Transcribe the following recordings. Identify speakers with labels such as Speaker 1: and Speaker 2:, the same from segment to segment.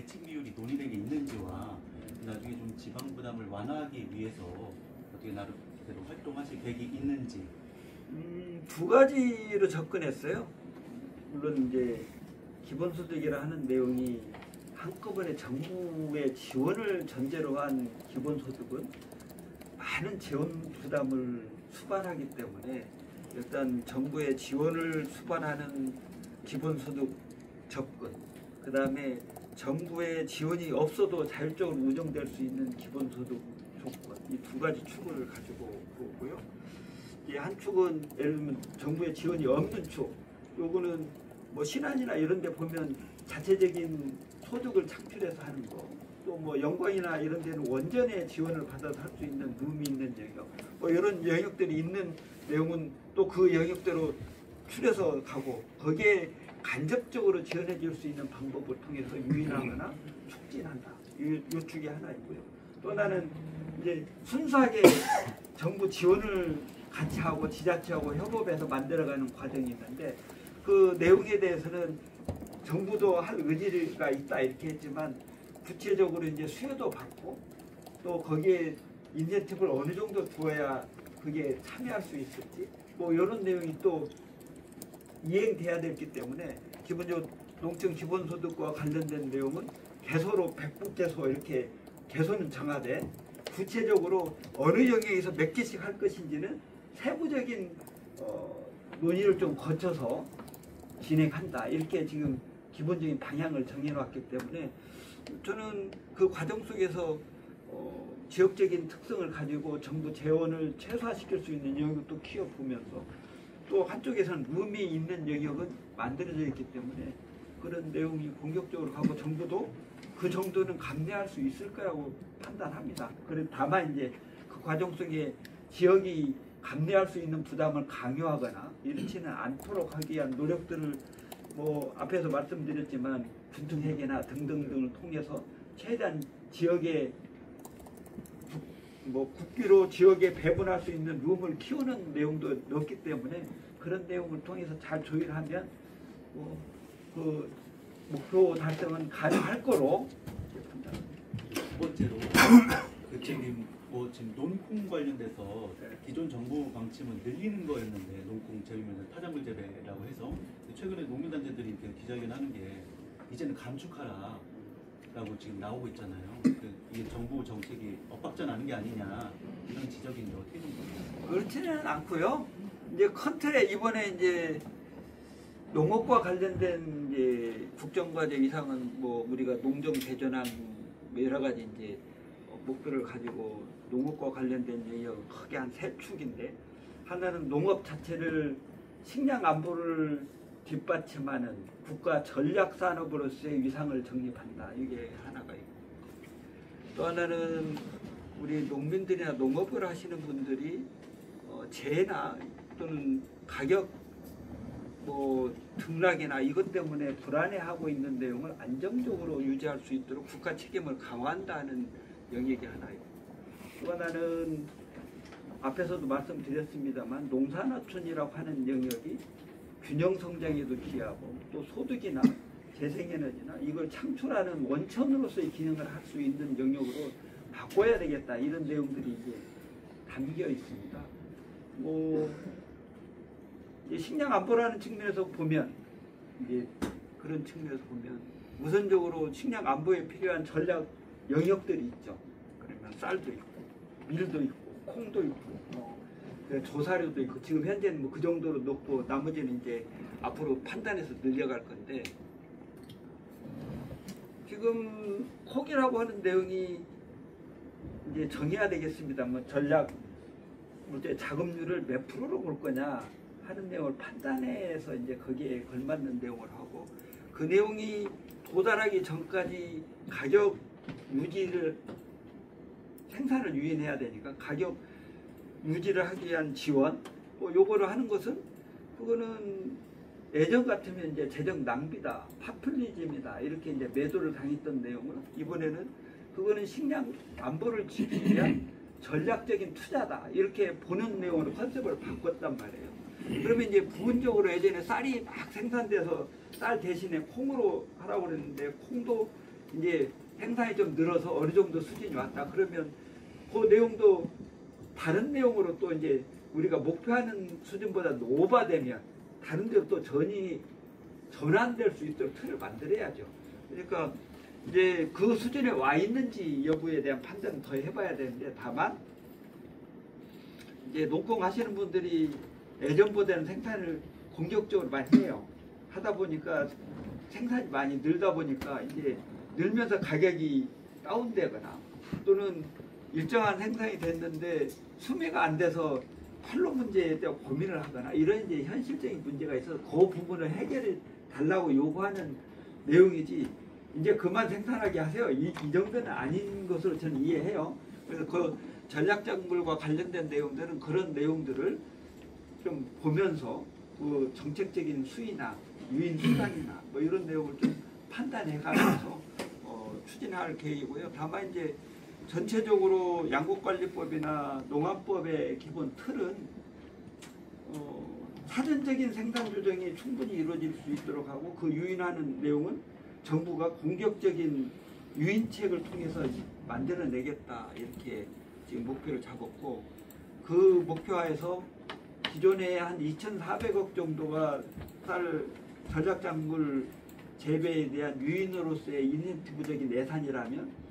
Speaker 1: 대책 비율이 논의된 게 있는지와 나중에 좀 지방 부담을 완화하기 위해서 어떻게 나름대로 활동하실 계획이 있는지.
Speaker 2: 두 가지로 접근했어요. 물론 이제 기본소득이라 하는 내용이 한꺼번에 정부의 지원을 전제로 한 기본소득은 많은 재원 부담을 수반하기 때문에 일단 정부의 지원을 수반하는 기본소득 접근, 그 다음에 정부의 지원이 없어도 자율적으로 운영될 수 있는 기본소득 조건, 이 두 가지 축을 가지고 보고요. 이 한 축은 예를 들면 정부의 지원이 없는 축, 요거는 뭐 신안이나 이런 데 보면 자체적인 소득을 창출해서 하는 거, 또 뭐 영광이나 이런 데는 원전의 지원을 받아서 할 수 있는 룸이 있는 영역, 뭐 이런 영역들이 있는 내용은 또 그 영역대로 추려서 가고, 거기에 간접적으로 지원해 줄 수 있는 방법을 통해서 유인하거나 촉진한다. 이 축이 하나 있고요. 또 하나는 이제 순수하게 정부 지원을 같이 하고 지자체하고 협업해서 만들어가는 과정이 있는데, 그 내용에 대해서는 정부도 할 의지가 있다 이렇게 했지만, 구체적으로 이제 수요도 받고 또 거기에 인센티브를 어느 정도 두어야 그게 참여할 수 있을지, 뭐 이런 내용이 또 이행돼야 되기 때문에, 기본적으로 농촌 기본소득과 관련된 내용은 개소로 100부 이렇게 개소는 정하되, 구체적으로 어느 영역에서 몇 개씩 할 것인지는 세부적인 논의를 좀 거쳐서 진행한다, 이렇게 지금 기본적인 방향을 정해놨기 때문에, 저는 그 과정 속에서 지역적인 특성을 가지고 정부 재원을 최소화시킬 수 있는 영역도 키워보면서, 또 한쪽에서는 룸이 있는 영역은 만들어져 있기 때문에 그런 내용이 공격적으로 가고, 정부도 그 정도는 감내할 수 있을 거라고 판단합니다. 그래서 다만 이제 그 과정 속에 지역이 감내할 수 있는 부담을 강요하거나 이렇지는 않도록 하기 위한 노력들을 뭐 앞에서 말씀드렸지만 분등회계나 등등등을 통해서 최대한 지역에 국비로 지역에 배분할 수 있는 룸을 키우는 내용도 넣었기 때문에, 그런 내용을 통해서 잘 조율하면 그 목표 달성은 가능할 거로 판단합니다.
Speaker 1: 두 번째로 지금 지금 논콩 관련돼서 기존 정부 방침은 늘리는 거였는데, 농콩 재배면 타작물 재배라고 해서 최근에 농민단체들이 이렇게 기자회견하는 게 이제는 감축하라라고 지금 나오고 있잖아요. 이게 정부 정책이 엇박자 나는 게 아니냐, 이런 지적인데 어떻게 좀 보세요?
Speaker 2: 그렇지는 않고요. 이제 큰 틀에 이번에 이제 농업과 관련된 이제 국정과제 이상은 뭐 우리가 농정 대전환 여러 가지 이제 목표를 가지고 농업과 관련된 영역 크게 한 세 축인데, 하나는 농업 자체를 식량 안보를 뒷받침하는 국가 전략 산업으로서의 위상을 정립한다, 이게 하나가 있고, 또 하나는 우리 농민들이나 농업을 하시는 분들이 재해나 또는 가격 등락이나 이것 때문에 불안해하고 있는 내용을 안정적으로 유지할 수 있도록 국가 책임을 강화한다는 영역이 하나 있고, 또 하나는 앞에서도 말씀드렸습니다만 농산어촌이라고 하는 영역이 균형 성장에도 기여하고, 또 소득이나 재생에너지나 이걸 창출하는 원천으로서의 기능을 할 수 있는 영역으로 바꿔야 되겠다, 이런 내용들이 이제 담겨 있습니다. 식량 안보라는 측면에서 보면, 이제 그런 측면에서 보면 우선적으로 식량 안보에 필요한 전략 영역들이 있죠. 그러면 쌀도 있고 밀도 있고 콩도 있고 조사료도 있고, 지금 현재는 그 정도로 넣고 나머지는 이제 앞으로 판단해서 늘려갈 건데, 지금 콕이라고 하는 내용이 이제 정해야 되겠습니다만, 전략 자금률을 몇 프로로 볼 거냐 하는 내용을 판단해서 이제 거기에 걸맞는 내용을 하고, 그 내용이 도달하기 전까지 가격 유지를, 생산을 유인해야 되니까 가격 유지를 하기 위한 지원, 요거를 하는 것은, 그거는 예전 같으면 이제 재정 낭비다, 파퓰리즘이다, 이렇게 이제 매도를 당했던 내용을 이번에는 그거는 식량 안보를 지키기 위한 전략적인 투자다, 이렇게 보는 내용으로 컨셉을 바꿨단 말이에요. 그러면 이제 부분적으로 예전에 쌀이 막 생산돼서 쌀 대신에 콩으로 하라고 그랬는데, 콩도 이제 생산이 좀 늘어서 어느 정도 수준이 왔다. 그러면 그 내용도 다른 내용으로 또 이제 우리가 목표하는 수준보다 오버되면 다른 데로 또 전환될 수 있도록 틀을 만들어야죠. 그러니까 이제 그 수준에 와 있는지 여부에 대한 판단은 더 해봐야 되는데, 다만 이제 농공 하시는 분들이 예전보다는 생산을 공격적으로 많이 해요. 하다 보니까 생산이 많이 늘다 보니까 이제 늘면서 가격이 다운되거나 또는 일정한 생산이 됐는데 수매가 안 돼서 판로 문제에 대해 고민을 하거나 이런 이제 현실적인 문제가 있어서 그 부분을 해결해 달라고 요구하는 내용이지, 이제 그만 생산하게 하세요, 이 정도는 아닌 것으로 저는 이해해요. 그래서 그 전략작물과 관련된 내용들은 그런 내용들을 좀 보면서 그 정책적인 수위나 유인 수단이나 뭐 이런 내용을 좀 판단해 가면서 추진할 계획이고요. 다만 이제 전체적으로 양곡관리법이나 농업법의 기본 틀은 사전적인 생산 조정이 충분히 이루어질 수 있도록 하고, 그 유인하는 내용은 정부가 공격적인 유인책을 통해서 만들어내겠다, 이렇게 지금 목표를 잡았고, 그 목표하에서 기존에 한 2,400억 정도가 쌀 전략작물 재배에 대한 유인으로서의 인센티브적인 예산이라면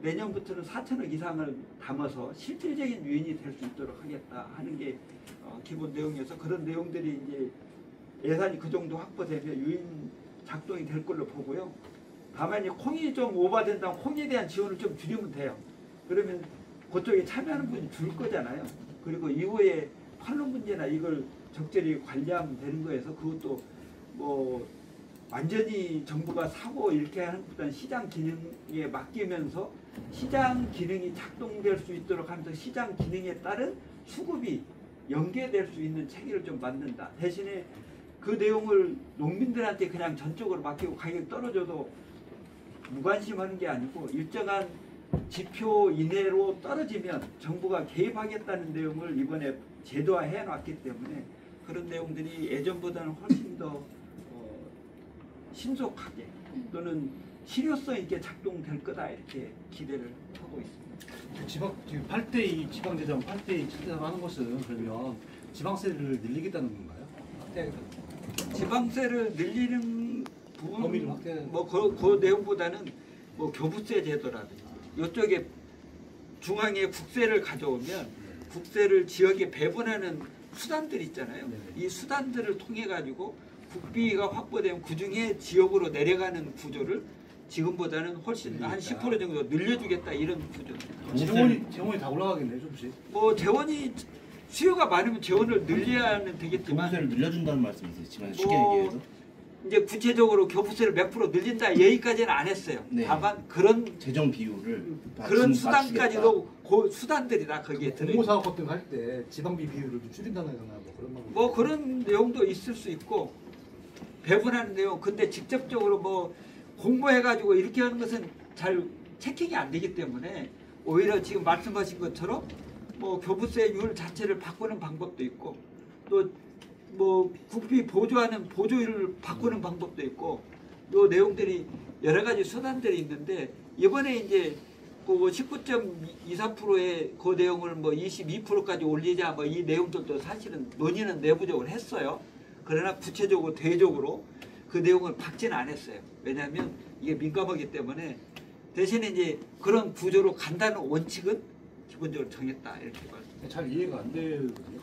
Speaker 2: 내년부터는 4천억 이상을 담아서 실질적인 유인이 될 수 있도록 하겠다 하는 게 기본 내용이어서, 그런 내용들이 이제 예산이 그 정도 확보되면 유인 작동이 될 걸로 보고요. 다만 이제 콩이 좀 오버된다면 콩에 대한 지원을 좀 줄이면 돼요. 그러면 그쪽에 참여하는 분이 줄 거잖아요. 그리고 이후에 판로 문제나 이걸 적절히 관리하면 되는 거여서, 그것도 뭐 완전히 정부가 사고 이렇게 하는 것보다는 시장 기능에 맡기면서 시장 기능이 작동될 수 있도록 하면서 시장 기능에 따른 수급이 연계될 수 있는 체계를 좀 만든다. 대신에 그 내용을 농민들한테 그냥 전적으로 맡기고 가격이 떨어져도 무관심하는 게 아니고, 일정한 지표 이내로 떨어지면 정부가 개입하겠다는 내용을 이번에 제도화해 놨기 때문에 그런 내용들이 예전보다는 훨씬 더 신속하게 또는 실효성 있게 작동될 거다, 이렇게 기대를 하고 있습니다.
Speaker 1: 지금 8대2 지방재정 8대2 하는 것은 그러면 지방세를 늘리겠다는 건가요?
Speaker 2: 지방세를 늘리는 부분,
Speaker 1: 범위를 확대.
Speaker 2: 그 내용보다는 뭐 교부세 제도라든지 이쪽에 중앙에 국세를 가져오면 국세를 지역에 배분하는 수단들이 있잖아요. 이 수단들을 통해 가지고 국비가 확보되면 그 중에 지역으로 내려가는 구조를 지금보다는 훨씬 한 10% 정도 늘려주겠다, 이런 구조입니다.
Speaker 1: 재원이 다 올라가겠네요, 조금씩.
Speaker 2: 뭐 재원이 수요가 많으면 재원을 늘려야는 되겠지만,
Speaker 3: 교부세를 늘려준다는 말씀이시지만 쉽게
Speaker 2: 뭐
Speaker 3: 얘기해도
Speaker 2: 이제 구체적으로 교부세를 몇 프로 늘린다 여기까지는 안 했어요.
Speaker 3: 네.
Speaker 2: 다만 그런
Speaker 3: 재정 비율을
Speaker 2: 그런 수단까지도 그 수단들이다 거기에 들어.
Speaker 1: 공모사업 같은 거 할 때 지방비 비율을 좀 줄인다거나 뭐 그런 방법.
Speaker 2: 뭐 그런 내용도 있을 수 있고, 배분하는 내용. 근데 직접적으로 뭐 공모해가지고 이렇게 하는 것은 잘 체킹이 안 되기 때문에 오히려 지금 말씀하신 것처럼 뭐 교부세율 자체를 바꾸는 방법도 있고, 또 뭐 국비 보조하는 보조율을 바꾸는 방법도 있고, 요 내용들이 여러 가지 수단들이 있는데, 이번에 이제 그 19.24%의 그 내용을 뭐 22%까지 올리자 뭐 이 내용들도 사실은 논의는 내부적으로 했어요. 그러나 구체적으로 대적으로 그 내용을 박지는 안 했어요. 왜냐하면 이게 민감하기 때문에. 대신에 이제 그런 구조로 간다는 원칙은 기본적으로 정했다, 이렇게 말씀드립니다.
Speaker 1: 잘 이해가 안 되거든요.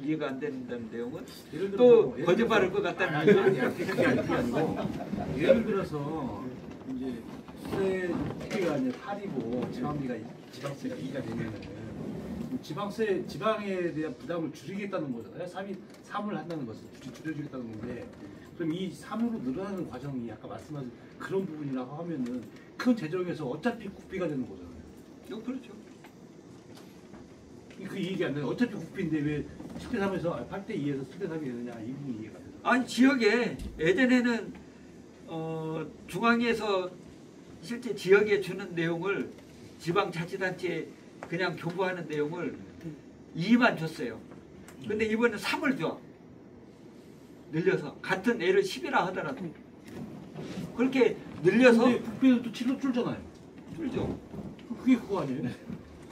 Speaker 2: 이해가 안 된다는 내용은
Speaker 1: 예를
Speaker 2: 또
Speaker 1: 들어서
Speaker 2: 거짓말할 것 같다는 거죠.
Speaker 1: 아니야. 그게 아니고 예를 들어서 이제 수세가 이제 8이고 지방세가 2가 되면은 지방에 대한 부담을 줄이겠다는 거잖아요. 3을 한다는 것은 줄여주겠다는 건데, 그럼 이 3으로 늘어나는 과정이 아까 말씀하신 그런 부분이라고 하면은 큰 재정에서 어차피 국비가 되는 거잖아요.
Speaker 2: 그렇죠.
Speaker 1: 그 이익이 안 되는, 어차피 국비인데 왜 10대 3에서 8대 2에서 10대 3이 되느냐, 이 부분이 이해가 안 되는.
Speaker 2: 아니 지역에 예전에는 중앙에서 실제 지역에 주는 내용을 지방자치단체에 그냥 교부하는 내용을 2만 줬어요. 근데 이번엔 3을 줘. 늘려서 같은 애를 10이라 하더라도 그렇게 늘려서
Speaker 1: 근데 국비는 또 질러 줄잖아요.
Speaker 2: 줄죠.
Speaker 1: 그게 그거 아니에요?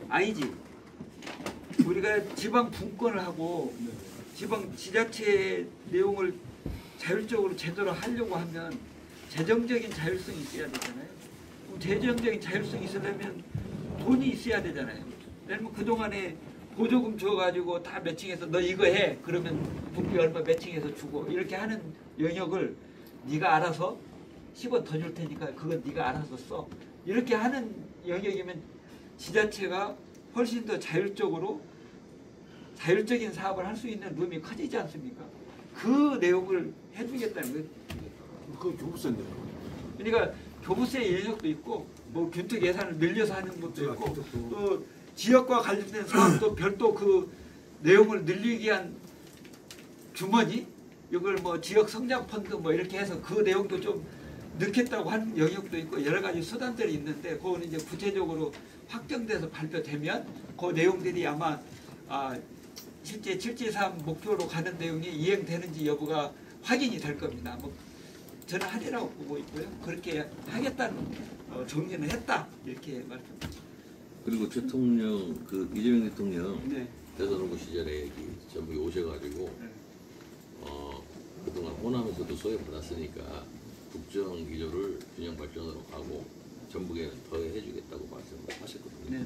Speaker 2: 아니지. 우리가 지방 분권을 하고 지방 지자체 내용을 자율적으로 제대로 하려고 하면 재정적인 자율성이 있어야 되잖아요. 그럼 재정적인 자율성이 있으려면 돈이 있어야 되잖아요. 왜냐면 그동안에 보조금 줘가지고 다 매칭해서 너 이거 해. 그러면 국비 얼마 매칭해서 주고 이렇게 하는 영역을 네가 알아서 10원 더 줄 테니까 그건 네가 알아서 써. 이렇게 하는 영역이면 지자체가 훨씬 더 자율적으로 자율적인 사업을 할 수 있는 룸이 커지지 않습니까? 그 내용을 해주겠다는 거예요.
Speaker 1: 그거 교부세인데요.
Speaker 2: 그러니까 교부세 인력도 있고 뭐 균특 예산을 늘려서 하는 것도 있고
Speaker 1: 균특도.
Speaker 2: 또 지역과 관련된 사업도 별도 그 내용을 늘리기 위한 주머니 이걸 뭐 지역 성장 펀드 뭐 이렇게 해서 그 내용도 좀 넣겠다고 하는 영역도 있고 여러 가지 수단들이 있는데 그거는 이제 구체적으로 확정돼서 발표되면 그 내용들이 아마 실제 7.3 목표로 가는 내용이 이행되는지 여부가 확인이 될 겁니다. 뭐 저는 하리라고 보고 있고요. 그렇게 하겠다는 정리는 했다 이렇게 말씀드립니다.
Speaker 4: 그리고 대통령 이재명 대통령
Speaker 2: 네.
Speaker 4: 대선 후보 시절에 여기 전북에 오셔가지고
Speaker 2: 네.
Speaker 4: 그동안 호남에서도 소외받았으니까 국정 기조를 균형 발전으로 가고 전북에는 더 해주겠다고 말씀을 하셨거든요.
Speaker 2: 네.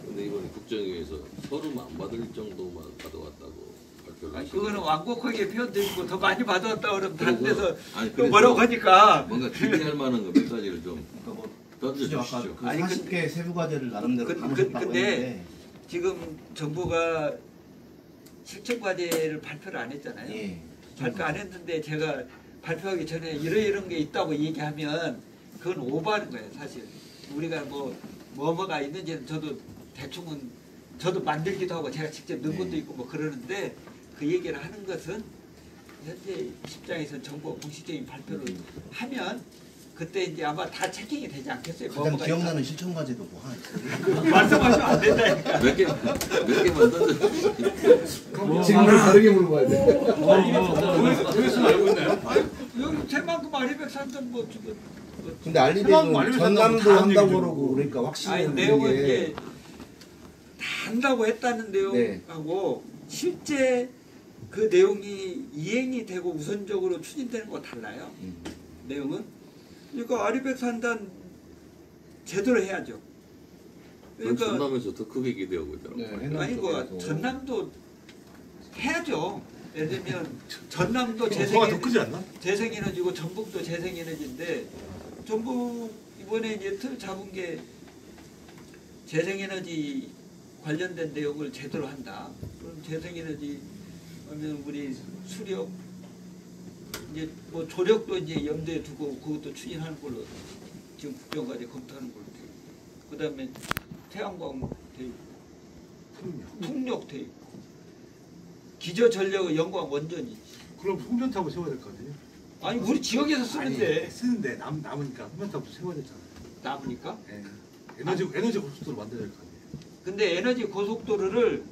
Speaker 4: 그런데 이번에 국정위에서 서름 안 받을 정도만 받아왔다고 발표를 하시고
Speaker 2: 그거는 완곡하게 표현되어 있고 더 많이 받아왔다 그러면 다른
Speaker 4: 그래서-
Speaker 2: 데서
Speaker 4: 아니,
Speaker 2: 또
Speaker 4: 그래서
Speaker 2: 뭐라고 하니까
Speaker 4: 뭔가 기대할 만한 거 몇 가지를 좀
Speaker 3: 뭐
Speaker 4: 던져주시죠.
Speaker 3: 그
Speaker 2: 아니,
Speaker 3: 40개 세부 과제를 나름대로 담으셨다고
Speaker 2: 근데
Speaker 3: 했는데
Speaker 2: 지금 정부가 실천 과제를 발표를 안 했잖아요.
Speaker 3: 예.
Speaker 2: 발표 안 했는데 제가 발표하기 전에 이런 게 있다고 얘기하면 그건 오버하는 거예요, 사실. 우리가 뭐가 있는지는 저도 대충은 저도 만들기도 하고 제가 직접 넣은 것도 있고 뭐 그러는데 그 얘기를 하는 것은 현재 입장에서 정부가 공식적인 발표를 하면 그때 이제 아마 다 체킹이 되지 않겠어요.
Speaker 3: 가장 기억나는 실천 과제도 뭐 하나 있어요?
Speaker 2: 말씀하시면 안 된다니까.
Speaker 4: 몇 개만 던져주시죠.
Speaker 5: 질문을 다르게 물어봐야 돼.
Speaker 1: 그래서 알고 있나요?
Speaker 2: 여기 제만큼 아리백 산던 뭐 지금
Speaker 3: 근데 알리백은
Speaker 1: 알리백은
Speaker 3: 전남도
Speaker 1: 다음
Speaker 3: 한다고
Speaker 1: 얘기죠.
Speaker 3: 그러고 그러니까
Speaker 2: 아니
Speaker 3: 확실히
Speaker 2: 내용은
Speaker 3: 게
Speaker 2: 이제 다 한다고 했다는
Speaker 3: 네.
Speaker 2: 내용하고 실제 그 내용이 이행이 되고 우선적으로 추진되는 거 달라요. 내용은 그러니까 아리백 산단 제대로 해야죠.
Speaker 4: 그러니까
Speaker 2: 그러니까
Speaker 4: 전남에서 더 크게 기대하고 있더라고요.
Speaker 2: 아니고 전남도 해야죠. 예를 들면 전남도
Speaker 1: 호가 더 크지 않나?
Speaker 2: 재생에너지고 전북도 재생에너지인데 전북 이번에 이제 틀 잡은 게 재생에너지 관련된 내용을 제대로 한다. 그럼 재생에너지 하면 우리 수력 이제 뭐 조력도 이제 염두에 두고 그것도 추진하는 걸로 지금 국정과제 검토하는 걸로 돼 있고 그다음에 태양광 돼 있고 풍력 돼 있고 기저전력의 영광 원전이
Speaker 1: 그럼 풍전탑을 세워야 될 거 아니에요?
Speaker 2: 아니 우리 지역에서 쓰는데
Speaker 1: 아니, 쓰는데 남으니까 풍전탑도 세워야 되잖아요.
Speaker 2: 남으니까.
Speaker 1: 예. 에너지 고속도로 만들어야 될 거 아니에요.
Speaker 2: 근데 에너지 고속도로를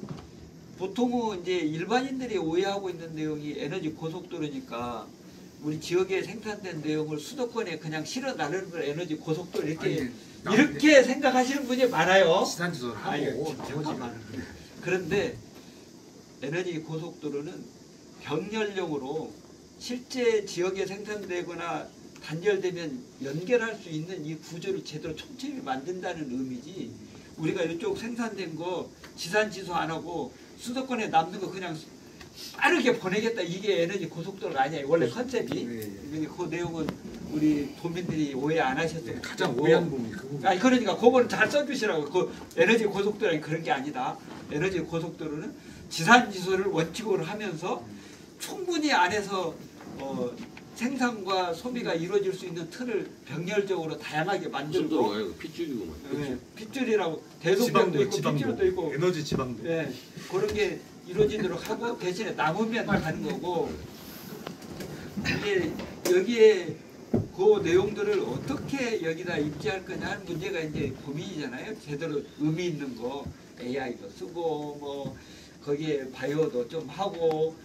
Speaker 2: 보통은 이제 일반인들이 오해하고 있는 내용이 에너지 고속도로니까 우리 지역에 생산된 내용을 수도권에 그냥 실어 나르는 걸 에너지 고속도로 이렇게 이렇게 생각하시는 분이 많아요.
Speaker 1: 지산지도를
Speaker 2: 아니,
Speaker 1: 하고
Speaker 2: 잠깐만. 그런데 에너지 고속도로는 병렬용으로 실제 지역에 생산되거나 단절되면 연결할 수 있는 이 구조를 제대로 촘촘히 만든다는 의미지 우리가 이쪽 생산된 거 지산지수 안 하고 수도권에 남는 거 그냥 빠르게 보내겠다 이게 에너지 고속도로가 아니에요. 원래 컨셉이. 근데 그 내용은 우리 도민들이 오해 안 하셨으면
Speaker 1: 가장
Speaker 2: 좋겠고.
Speaker 1: 오해하는 부분이 그 부분.
Speaker 2: 아니 그러니까 그거는 잘 써주시라고. 그 에너지 고속도로는 그런 게 아니다. 에너지 고속도로는 지산지수를 원칙으로 하면서 충분히 안에서 생산과 소비가 이루어질 수 있는 틀을 병렬적으로 다양하게
Speaker 4: 무슨 도로
Speaker 2: 만들고
Speaker 4: 아니고 핏줄이구만.
Speaker 2: 네, 핏줄이라고 대속변도 있고 핏줄도 있고
Speaker 1: 에너지 지방도.
Speaker 2: 네, 그런 게 이루어지도록 하고 대신에 남으면 가는 거고 이게 여기에 그 내용들을 어떻게 여기다 입지할 거냐 하는 문제가 이제 고민이잖아요. 제대로 의미 있는 거 AI도 쓰고 뭐 거기에 바이오도 좀 하고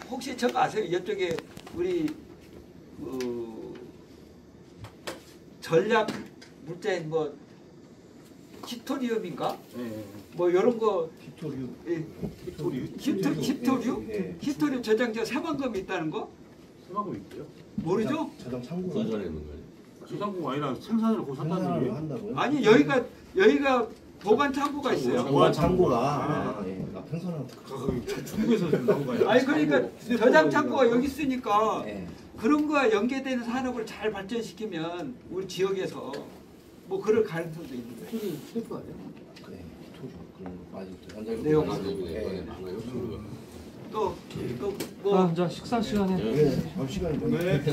Speaker 2: 혹시 저거 아세요? 이쪽에 우리 전략 물자인 뭐 히토리움인가? 뭐 이런 거
Speaker 3: 히토류.
Speaker 2: 예,
Speaker 3: 예.
Speaker 2: 히토리움 저장재 새만금이 있다는 거
Speaker 5: 수상공 있대요.
Speaker 2: 모르죠?
Speaker 3: 자동 창고가
Speaker 4: 건설해 놓은 거 아니에요?
Speaker 5: 수상공 아니라 생산을 곧 한다는
Speaker 3: 생산을
Speaker 5: 얘기예요?
Speaker 3: 한다고요?
Speaker 2: 아니 여기가 보관 창고가 있어요.
Speaker 3: 보관 창고가 예. 나 평선은
Speaker 5: 중국에서 좀 나온 거예요.
Speaker 2: 아니 그러니까 저장 창고가 여기 있으니까
Speaker 3: 예.
Speaker 2: 그런 거와 연계되는 산업을 잘 발전시키면 우리 지역에서 뭐 그럴 가능성도 있는 거예요.
Speaker 5: 휴대폰 아니야?
Speaker 3: 그래 히토류 그런 거 많이 현장
Speaker 2: 내용.
Speaker 4: 이번에 많아요. 소리가.
Speaker 2: 또뭐
Speaker 6: 자, 식사 시간에
Speaker 3: 예. 시간이
Speaker 5: 네.